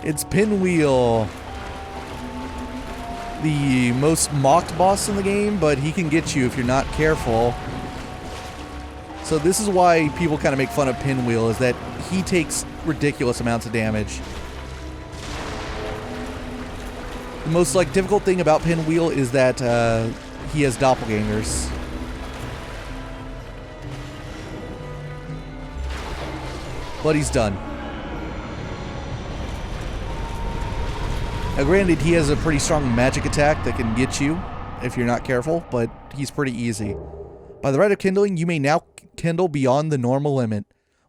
It's Pinwheel. The most mocked boss in the game, but he can get you if you're not careful. So this is why people kind of make fun of Pinwheel, is that he takes ridiculous amounts of damage. The most difficult thing about Pinwheel is that he has doppelgangers. But he's done. Now granted, he has a pretty strong magic attack that can get you if you're not careful, but he's pretty easy. By the rite of kindling, you may now kindle beyond the normal limit.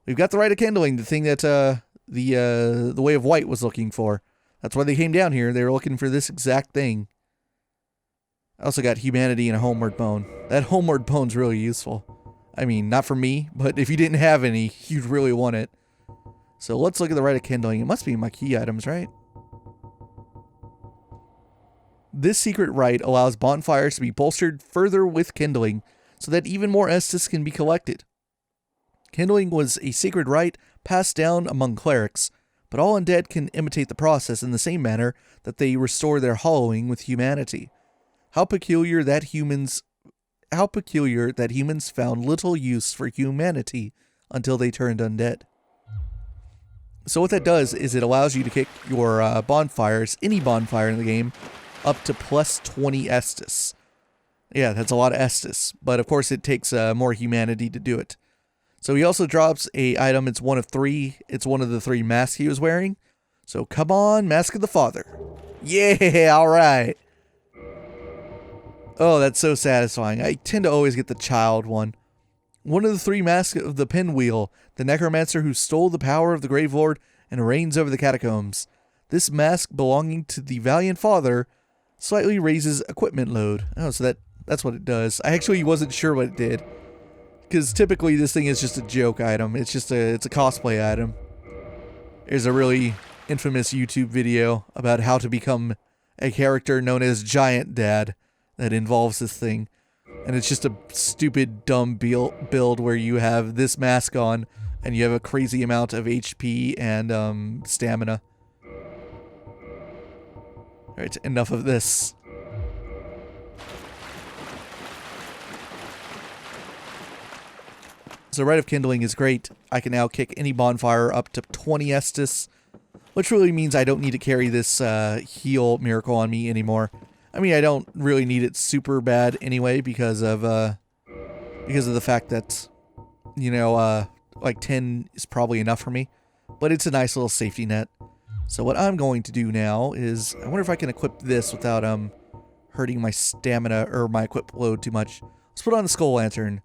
We've got the rite of kindling, the thing that the Way of White was looking for. That's why they came down here. They were looking for this exact thing. I also got humanity and a homeward bone. That homeward bone's really useful. I mean, not for me, but if you didn't have any, you'd really want it. So let's look at the rite of kindling. It must be in my key items, right? This secret rite allows bonfires to be bolstered further with kindling, so that even more Estus can be collected. Kindling was a sacred rite passed down among clerics, but all undead can imitate the process in the same manner that they restore their hollowing with humanity. How peculiar that humans found little use for humanity until they turned undead. So what that does is it allows you to kick your bonfires, any bonfire in the game, up to plus 20 Estus. Yeah, that's a lot of Estus, but of course it takes more humanity to do it. So he also drops a item. It's one of 3. It's one of the 3 masks he was wearing. So come on, Mask of the Father. Yeah, alright. Oh, that's so satisfying. I tend to always get the child one. One of the 3 masks of the Pinwheel, the necromancer who stole the power of the Grave Lord and reigns over the catacombs. This mask belonging to the Valiant Father slightly raises equipment load. Oh, so that's what it does. I actually wasn't sure what it did, because typically this thing is just a joke item. It's a cosplay item. There's a really infamous YouTube video about how to become a character known as Giant Dad that involves this thing, and it's just a stupid dumb build where you have this mask on and you have a crazy amount of HP and stamina. Alright, enough of this. So Rite of Kindling is great. I can now kick any bonfire up to 20 Estus, which really means I don't need to carry this heal miracle on me anymore. I mean, I don't really need it super bad anyway because of the fact that, you know, 10 is probably enough for me, but it's a nice little safety net. So what I'm going to do now is, I wonder if I can equip this without hurting my stamina or my equip load too much. Let's put on the Skull Lantern.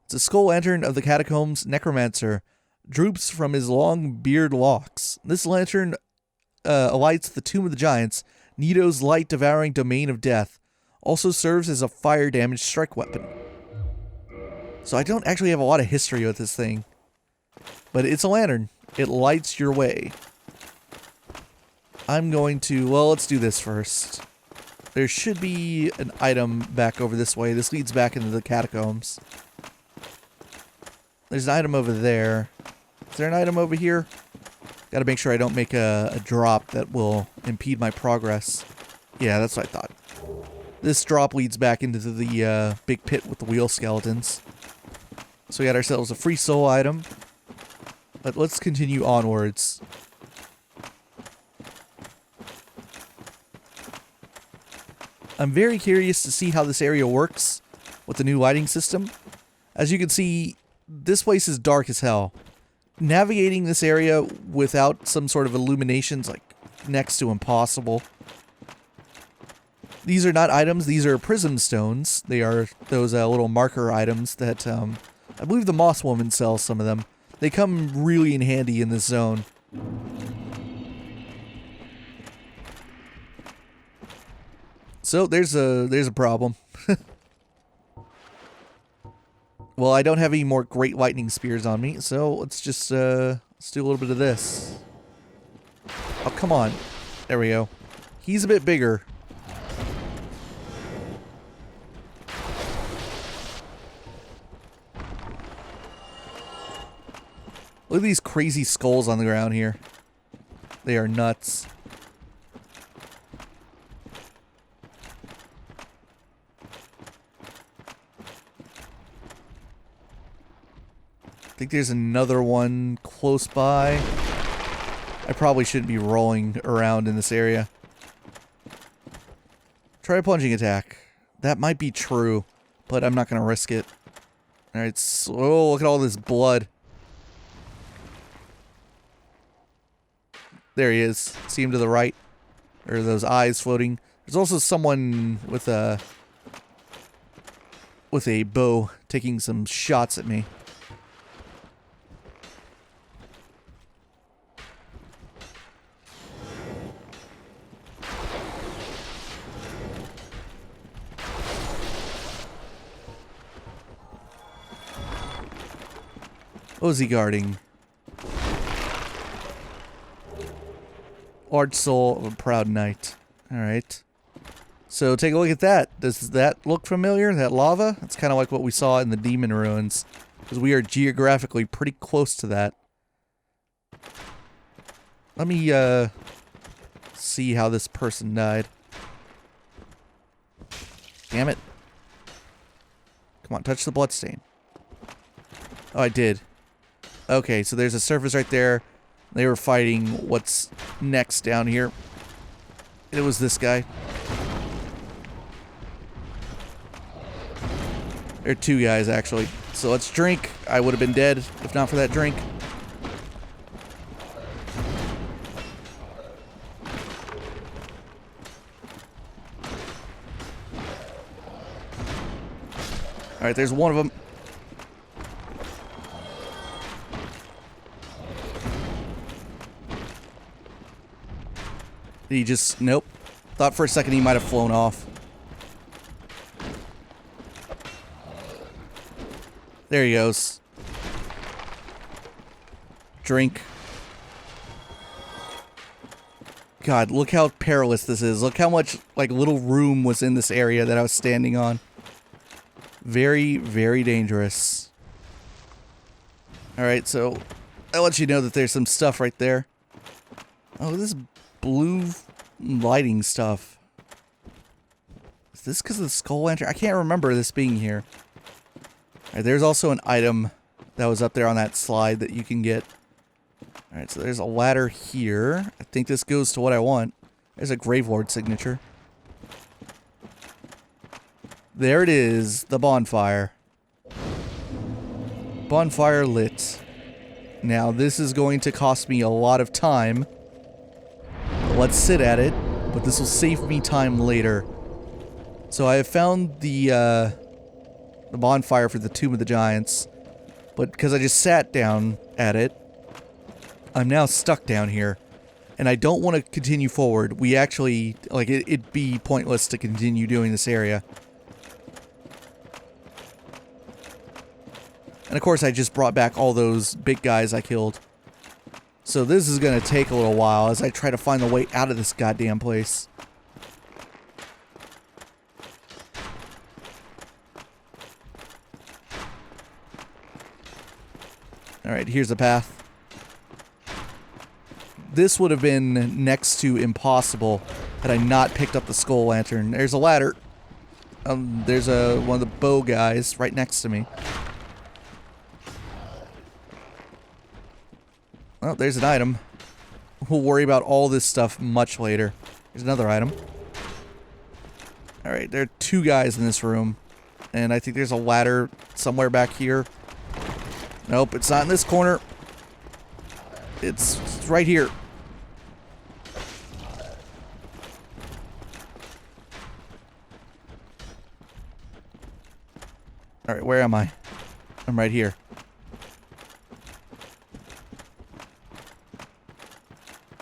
It's a Skull Lantern of the Catacombs Necromancer. Droops from his long beard locks. This lantern alights the Tomb of the Giants, Nito's light-devouring domain of death. Also serves as a fire damage strike weapon. So I don't actually have a lot of history with this thing, but it's a lantern. It lights your way. I'm going to, well, let's do this first. There should be an item back over this way. This leads back into the catacombs. There's an item over there. Is there an item over here? Gotta make sure I don't make a drop that will impede my progress. Yeah, that's what I thought. This drop leads back into the big pit with the wheel skeletons. So we got ourselves a free soul item. But let's continue onwards. I'm very curious to see how this area works with the new lighting system. As you can see, this place is dark as hell. Navigating this area without some sort of illuminations, like, next to impossible. These are not items, these are prism stones. They are those little marker items that, I believe the Moss Woman sells some of them. They come really in handy in this zone. So, there's a problem. Well, I don't have any more Great Lightning Spears on me, so let's just, let's do a little bit of this. Oh, come on. There we go. He's a bit bigger. Look at these crazy skulls on the ground here. They are nuts. I think there's another one close by. I probably shouldn't be rolling around in this area. Try a plunging attack. That might be true, but I'm not going to risk it. Alright, so, oh, look at all this blood. There he is. See him to the right? Or those eyes floating. There's also someone with a bow taking some shots at me. What was he guarding? Large soul of a proud knight. Alright. So take a look at that. Does that look familiar? That lava? It's kind of like what we saw in the demon ruins. Because we are geographically pretty close to that. Let me, see how this person died. Damn it. Come on, touch the bloodstain. Oh, I did. Okay, so there's a surface right there. They were fighting what's next down here. It was this guy. There are two guys, actually. So let's drink. I would have been dead if not for that drink. Alright, there's one of them. He just, nope. Thought for a second he might have flown off. There he goes. Drink. God, look how perilous this is. Look how much, like, little room was in this area that I was standing on. Very, very dangerous. Alright, so I'll let you know that there's some stuff right there. Oh, this blue lighting stuff. Is this because of the skull lantern? I can't remember this being here. Alright, there's also an item that was up there on that slide that you can get. Alright, so there's a ladder here. I think this goes to what I want. There's a Gravelord signature. There it is, the bonfire. Bonfire lit. Now, this is going to cost me a lot of time. Let's sit at it, but this will save me time later. So I have found the bonfire for the Tomb of the Giants, but because I just sat down at it, I'm now stuck down here, and I don't want to continue forward. We actually, like, it'd be pointless to continue doing this area. And of course I just brought back all those big guys I killed. So this is going to take a little while as I try to find the way out of this goddamn place. Alright, here's the path. This would have been next to impossible had I not picked up the skull lantern. There's a ladder. There's one of the bow guys right next to me. Well, there's an item. We'll worry about all this stuff much later. There's another item. Alright, there are two guys in this room. And I think there's a ladder somewhere back here. Nope, it's not in this corner. It's right here. Alright, where am I? I'm right here.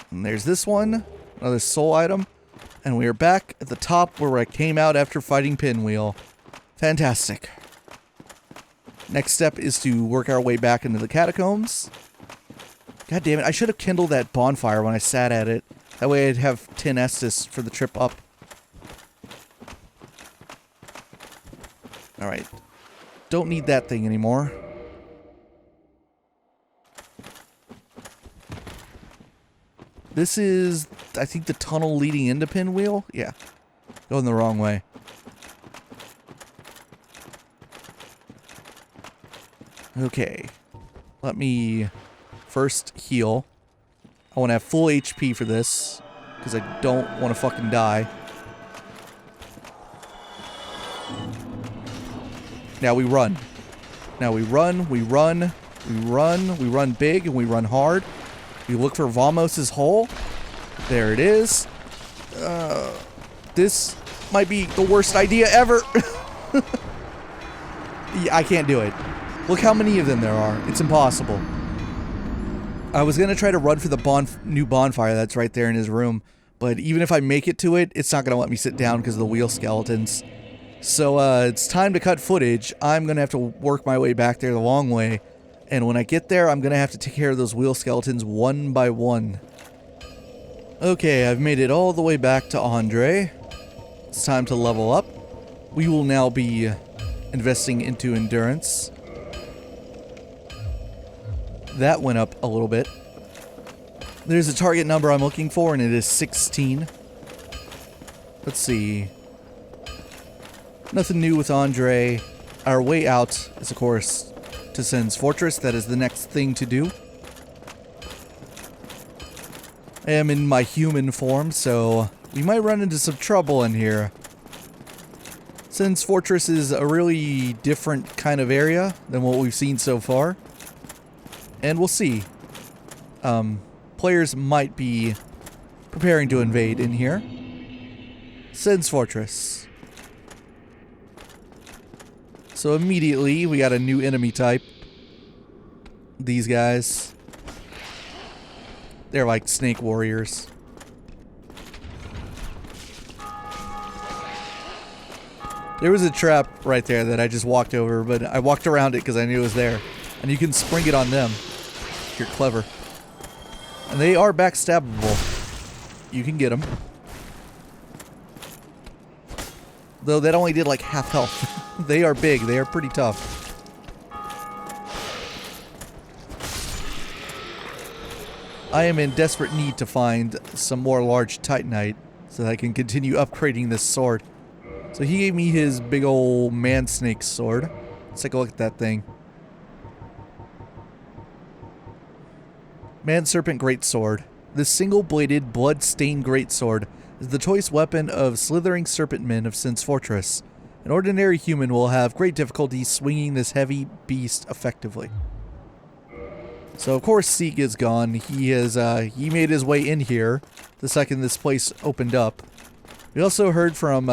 And there's this one, another soul item, and we are back at the top where I came out after fighting Pinwheel. Fantastic. Next step is to work our way back into the catacombs. God damn it, I should have kindled that bonfire when I sat at it. That way I'd have 10 Estus for the trip up. Alright. Don't need that thing anymore. This is, I think, the tunnel leading into Pinwheel? Yeah. Going the wrong way. Okay. Let me first heal. I want to have full HP for this, because I don't want to fucking die. Now we run. Now we run, we run, we run, we run big, and we run hard. We look for Vamos's hole. There it is. This might be the worst idea ever. Yeah, I can't do it. Look how many of them there are. It's impossible. I was going to try to run for the new bonfire that's right there in his room, but even if I make it to it, it's not going to let me sit down because of the wheel skeletons. So it's time to cut footage. I'm going to have to work my way back there the long way, and when I get there, I'm going to have to take care of those wheel skeletons one by one. Okay, I've made it all the way back to Andre. It's time to level up. We will now be investing into endurance. That went up a little bit. There's a target number I'm looking for, and it is 16. Let's see. Nothing new with Andre. Our way out is, of course, to Sin's Fortress. That is the next thing to do. I am in my human form, so we might run into some trouble in here. Sin's Fortress is a really different kind of area than what we've seen so far. And we'll see. Players might be preparing to invade in here. Sin's Fortress. So immediately we got a new enemy type. These guys. They're like snake warriors. There was a trap right there that I just walked over, but I walked around it because I knew it was there. And you can spring it on them if you're clever. And they are backstabbable. You can get them. Though that only did like half health. They are big. They are pretty tough. I am in desperate need to find some more large Titanite so that I can continue upgrading this sword. So he gave me his big old man snake sword. Let's take a look at that thing. Man Serpent Greatsword. This single-bladed, blood-stained greatsword is the choice weapon of slithering serpent men of Sin's Fortress. An ordinary human will have great difficulty swinging this heavy beast effectively. So of course Seek is gone. He made his way in here the second this place opened up. We also heard from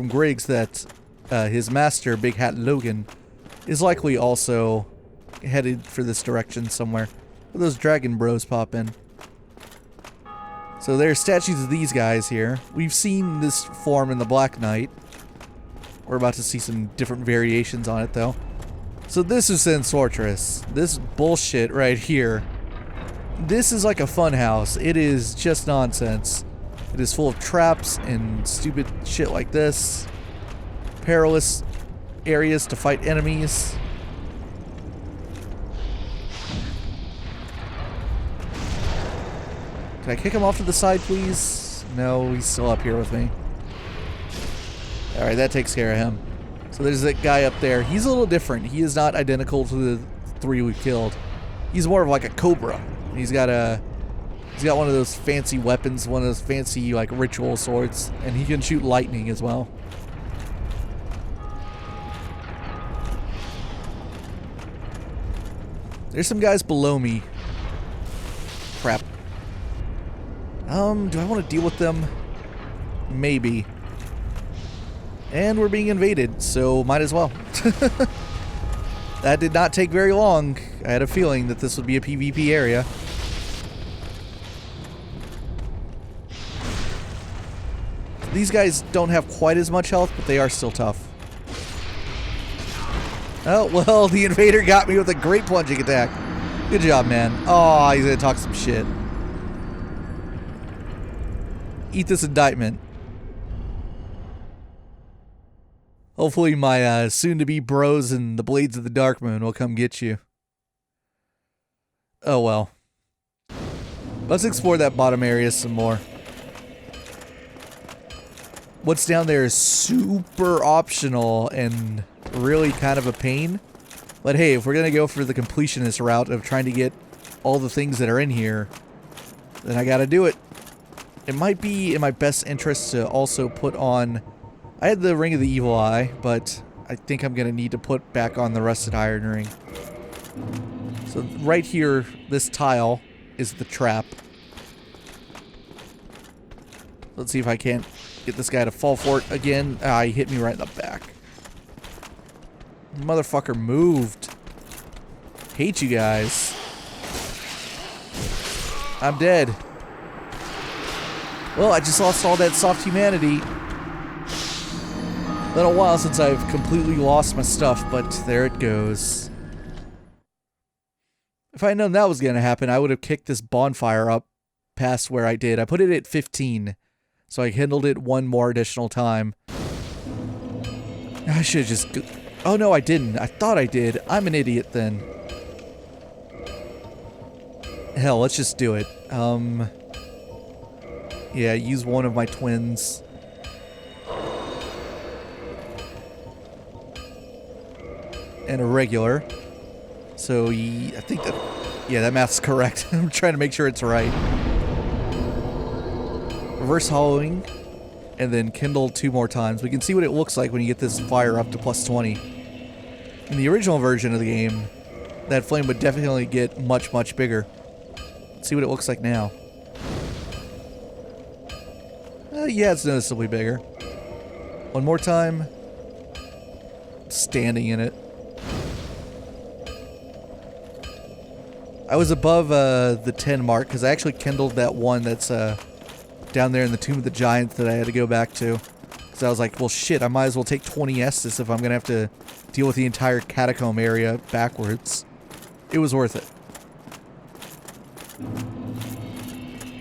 Griggs that his master, Big Hat Logan, is likely also headed for this direction somewhere. Where those dragon bros pop in. So there's statues of these guys here. We've seen this form in the Black Knight. We're about to see some different variations on it though. So this is Sin's Fortress. This bullshit right here. This is like a fun house. It is just nonsense. It is full of traps and stupid shit like this. Perilous areas to fight enemies. Can I kick him off to the side, please? No, he's still up here with me. Alright, that takes care of him. So there's that guy up there. He's a little different. He is not identical to the three we killed. He's more of like a cobra. He's got one of those fancy weapons, one of those fancy like ritual swords, and he can shoot lightning as well. There's some guys below me. Crap. Do I want to deal with them? Maybe. And we're being invaded, so might as well. That did not take very long. I had a feeling that this would be a PvP area. These guys don't have quite as much health, but they are still tough. Oh, well, the invader got me with a great plunging attack. Good job, man. Oh, he's gonna talk some shit. Eat this indictment. Hopefully my soon-to-be bros and the Blades of the Dark Moon will come get you. Oh well. Let's explore that bottom area some more. What's down there is super optional and really kind of a pain. But hey, if we're going to go for the completionist route of trying to get all the things that are in here, then I got to do it. It might be in my best interest to also put on... I had the Ring of the Evil Eye, but I think I'm going to need to put back on the Rusted Iron Ring. So right here, this tile is the trap. Let's see if I can't get this guy to fall for it again. Ah, he hit me right in the back. Motherfucker moved. Hate you guys. I'm dead. Well, I just lost all that soft humanity. Been a while since I've completely lost my stuff, but there it goes. If I had known that was going to happen, I would have kicked this bonfire up past where I did. I put it at 15, so I handled it one more additional time. I should have just... Oh no, I didn't. I thought I did. I'm an idiot then. Hell, let's just do it. Yeah, use one of my twins. And a regular. So, I think that... Yeah, that math's correct. I'm trying to make sure it's right. Reverse hollowing. And then kindle 2 more times. We can see what it looks like when you get this fire up to plus 20. In the original version of the game, that flame would definitely get much, much bigger. Let's see what it looks like now. Yeah, it's noticeably bigger. One more time. Standing in it. I was above the 10 mark because I actually kindled that one that's down there in the Tomb of the Giants that I had to go back to. Because I was like, well shit, I might as well take 20 Estus if I'm going to have to deal with the entire catacomb area backwards. It was worth it.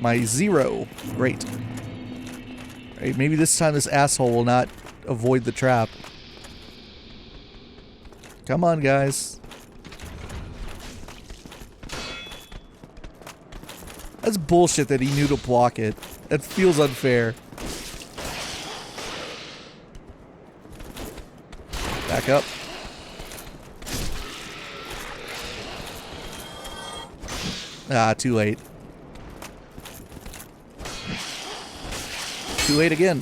My 0. Great. Right, maybe this time this asshole will not avoid the trap. Come on, guys. That's bullshit that he knew to block it. That feels unfair. Back up. Ah, too late. Too late again.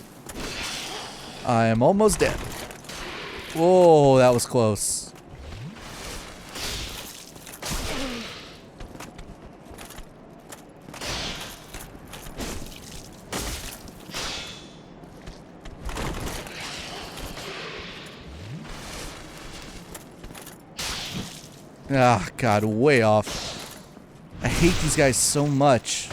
I am almost dead. Whoa, that was close. Ah, God, way off. I hate these guys so much.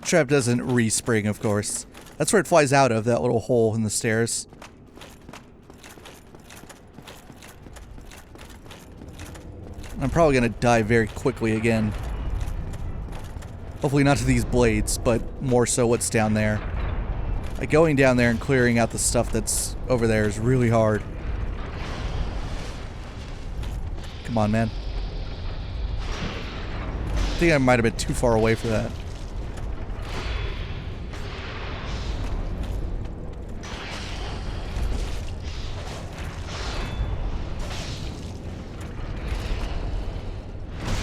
Trap doesn't respring, of course. That's where it flies out of, that little hole in the stairs. I'm probably gonna die very quickly again. Hopefully not to these blades, but more so what's down there. Like, going down there and clearing out the stuff that's over there is really hard. Come on, man. I think I might have been too far away for that.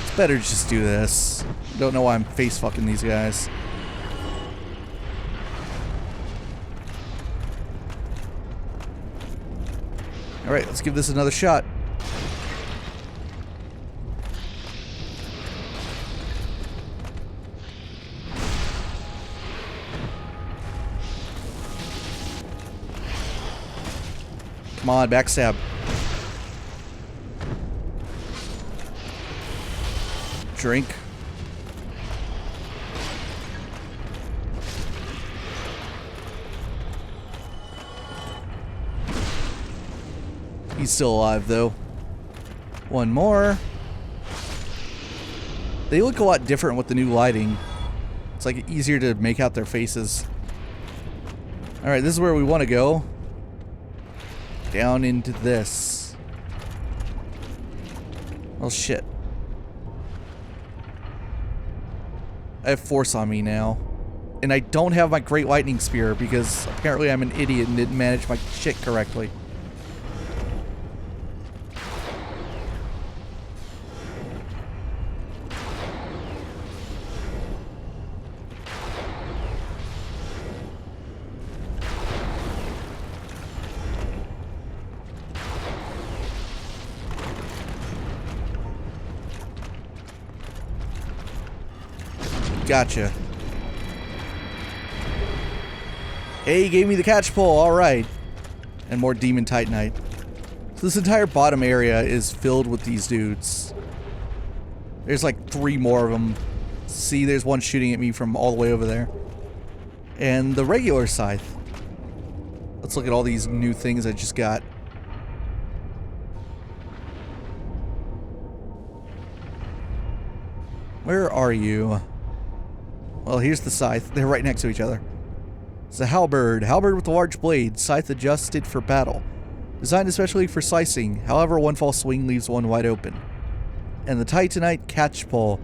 It's better to just do this. Don't know why I'm face fucking these guys. Alright, let's give this another shot. Come on, backstab. Drink. He's still alive, though. One more. They look a lot different with the new lighting. It's like easier to make out their faces. Alright, this is where we want to go. down into this. Oh shit. I have force on me now. And I don't have my Great Lightning Spear because apparently I'm an idiot and didn't manage my shit correctly. Gotcha. Hey, he gave me the catch pole, alright. And more Demon Titanite. So this entire bottom area is filled with these dudes. There's like 3 more of them. See, there's one shooting at me from all the way over there. And the regular scythe. Let's look at all these new things I just got. Where are you? Well, here's the scythe. They're right next to each other. It's a halberd. Halberd with a large blade. Scythe adjusted for battle. Designed especially for slicing. However, one false swing leaves one wide open. And the Titanite catch pole.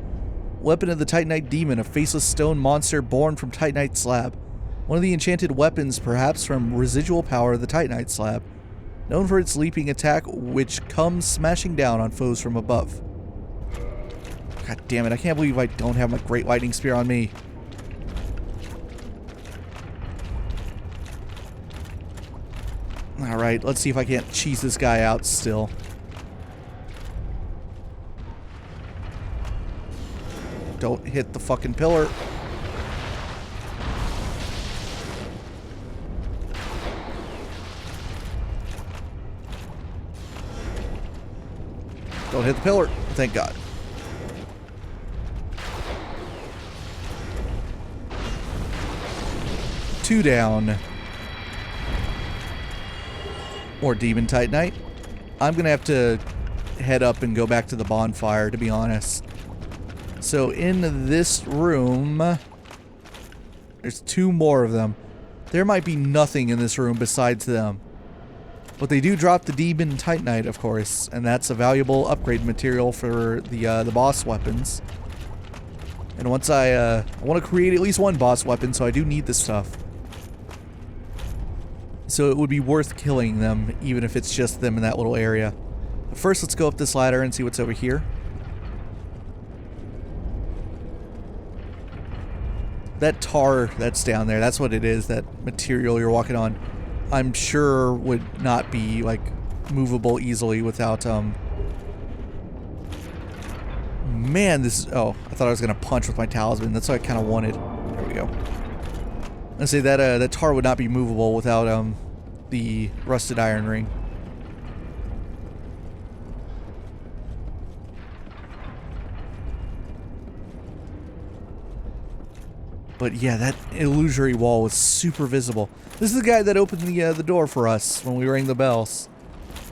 Weapon of the Titanite demon. A faceless stone monster born from Titanite slab. One of the enchanted weapons, perhaps from residual power of the Titanite slab. Known for its leaping attack, which comes smashing down on foes from above. God damn it, I can't believe I don't have my Great Lightning Spear on me. Alright, let's see if I can't cheese this guy out still. Don't hit the fucking pillar. Don't hit the pillar. Thank God. Two down. More Demon Titanite. I'm gonna have to head up and go back to the bonfire, to be honest. So in this room, there's 2 more of them. There might be nothing in this room besides them. But they do drop the Demon Titanite, of course, and that's a valuable upgrade material for the boss weapons. And once I want to create at least 1 boss weapon, so I do need this stuff. So it would be worth killing them, even if it's just them in that little area. But first, let's go up this ladder and see what's over here. That tar that's down there, that's what it is, that material you're walking on. I'm sure would not be, like, movable easily without, Man, this is... Oh, I thought I was going to punch with my talisman. That's what I kind of wanted. There we go. I say that that tar would not be movable without the rusted iron ring. But yeah, that illusory wall was super visible. This is the guy that opened the door for us when we rang the bells.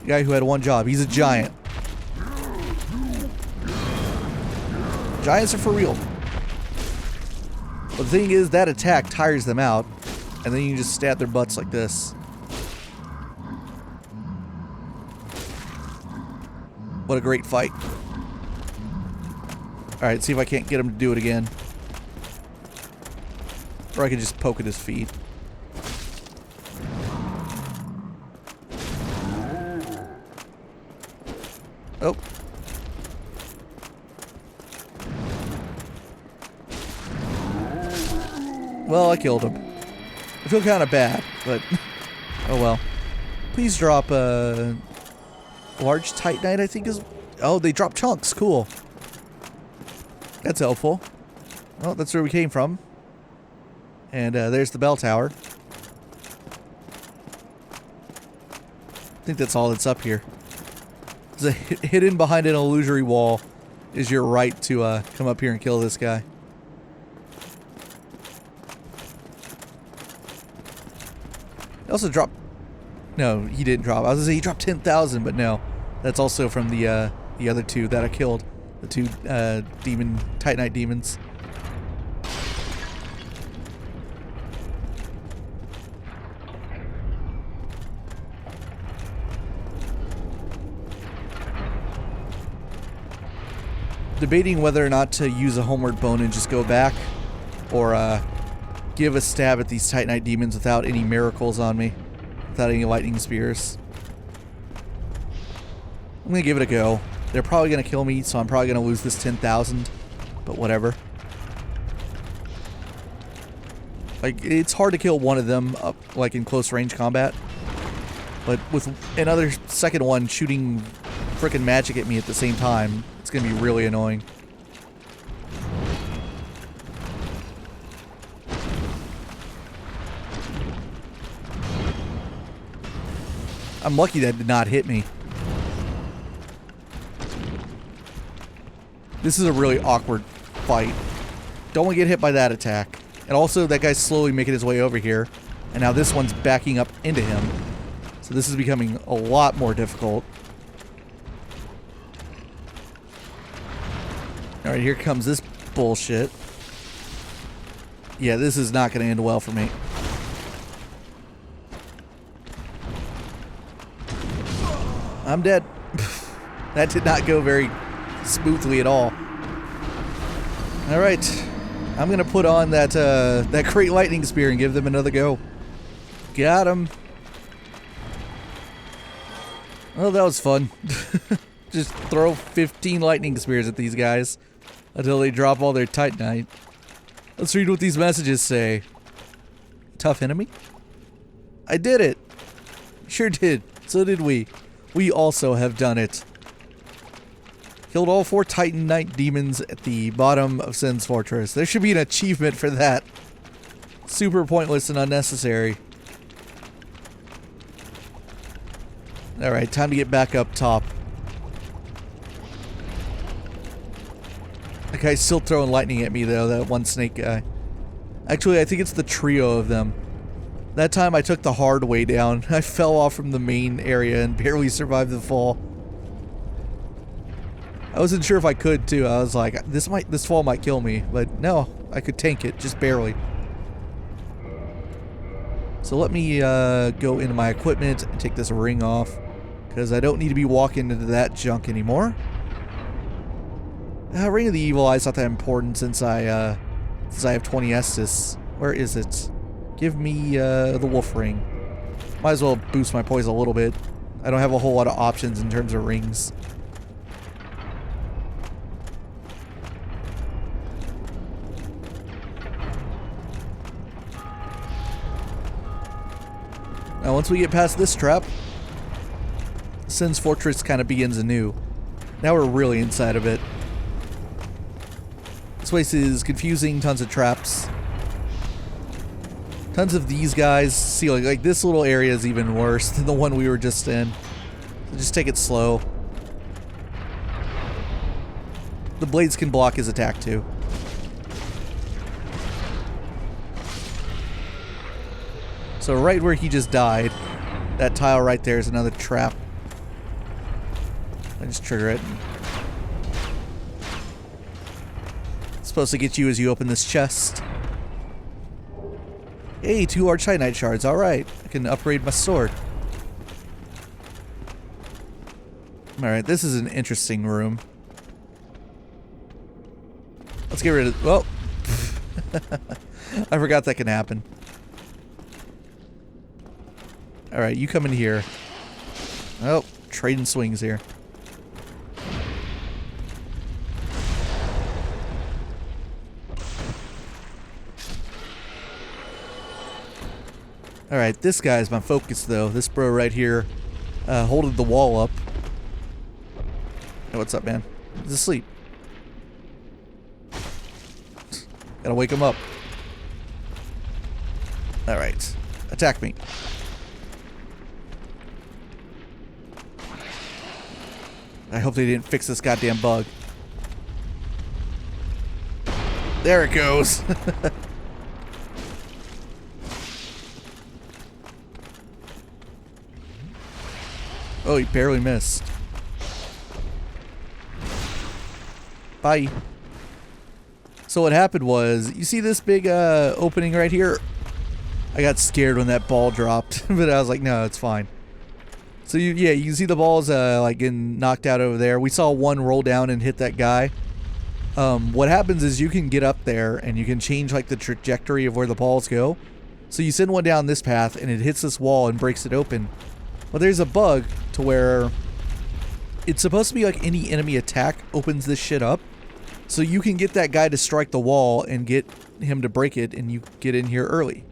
The guy who had 1 job. He's a giant. Giants are for real. But the thing is, that attack tires them out, and then you can just stab their butts like this. What a great fight. Alright, see if I can't get him to do it again. Or I can just poke at his feet. Oh. Well, I killed him. I feel kind of bad, but oh well. Please drop a large Titanite, I think is... Oh, they drop chunks. Cool. That's helpful. Well, that's where we came from. And there's the bell tower. I think that's all that's up here. Hidden behind an illusory wall is your right to come up here and kill this guy. He also dropped... No, he didn't drop. I was gonna say he dropped 10,000, but no. That's also from the other 2 that I killed. The 2 demon Titanite demons. debating whether or not to use a homeward bone and just go back, or give a stab at these Titanite demons without any miracles on me, without any lightning spears. I'm gonna give it a go. They're probably gonna kill me, so I'm probably gonna lose this 10,000, but whatever. Like, it's hard to kill one of them up, like, in close range combat, but with another second one shooting frickin' magic at me at the same time, it's gonna be really annoying. I'm lucky that did not hit me. This is a really awkward fight. Don't want to get hit by that attack. And also, that guy's slowly making his way over here. And now this one's backing up into him. So this is becoming a lot more difficult. Alright, here comes this bullshit. Yeah, this is not going to end well for me. I'm dead. That did not go very smoothly at all. Alright. I'm gonna put on that that great lightning spear and give them another go. Got him. Well, that was fun. Just throw 15 lightning spears at these guys until they drop all their Titanite. Let's read what these messages say. Tough enemy? I did it. Sure did. So did we. We also have done it. Killed all 4 Titanite demons at the bottom of Sin's Fortress. There should be an achievement for that. Super pointless and unnecessary. Alright, time to get back up top. That guy's still throwing lightning at me though, that one snake guy. Actually, I think it's the trio of them. That time I took the hard way down. I fell off from the main area and barely survived the fall. I wasn't sure if I could too. I was like, this fall might kill me, but no, I could tank it, just barely. So let me go into my equipment and take this ring off, because I don't need to be walking into that junk anymore. Ring of the Evil Eye is not that important since I have 20 Estus. Where is it? Give me the wolf ring. Might as well boost my poise a little bit. I don't have a whole lot of options in terms of rings. Now once we get past this trap, Sin's Fortress kind of begins anew. Now we're really inside of it. This place is confusing, tons of traps. Tons of these guys. See, like this little area is even worse than the one we were just in. So just take it slow. The blades can block his attack too. So right where he just died, that tile right there is another trap. I just trigger it. It's supposed to get you as you open this chest. Hey, 2 large Titanite shards. Alright, I can upgrade my sword. Alright, this is an interesting room. Let's get rid of... Well, I forgot that can happen. Alright, you come in here. Oh, trading swings here. Alright, this guy's my focus though. This bro right here, holding the wall up. Hey, what's up, man? He's asleep. Gotta wake him up. Alright, attack me. I hope they didn't fix this goddamn bug. There it goes. Oh, he barely missed. Bye. So what happened was, you see this big opening right here? I got scared when that ball dropped, but I was like, no, it's fine. So yeah, you can see the balls like getting knocked out over there. We saw one roll down and hit that guy. what happens is you can get up there and you can change like the trajectory of where the balls go. So you send one down this path and it hits this wall and breaks it open. But there's a bug to where it's supposed to be like any enemy attack opens this shit up. So you can get that guy to strike the wall and get him to break it, and you get in here early.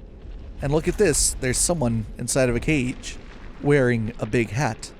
And look at this, there's someone inside of a cage wearing a big hat.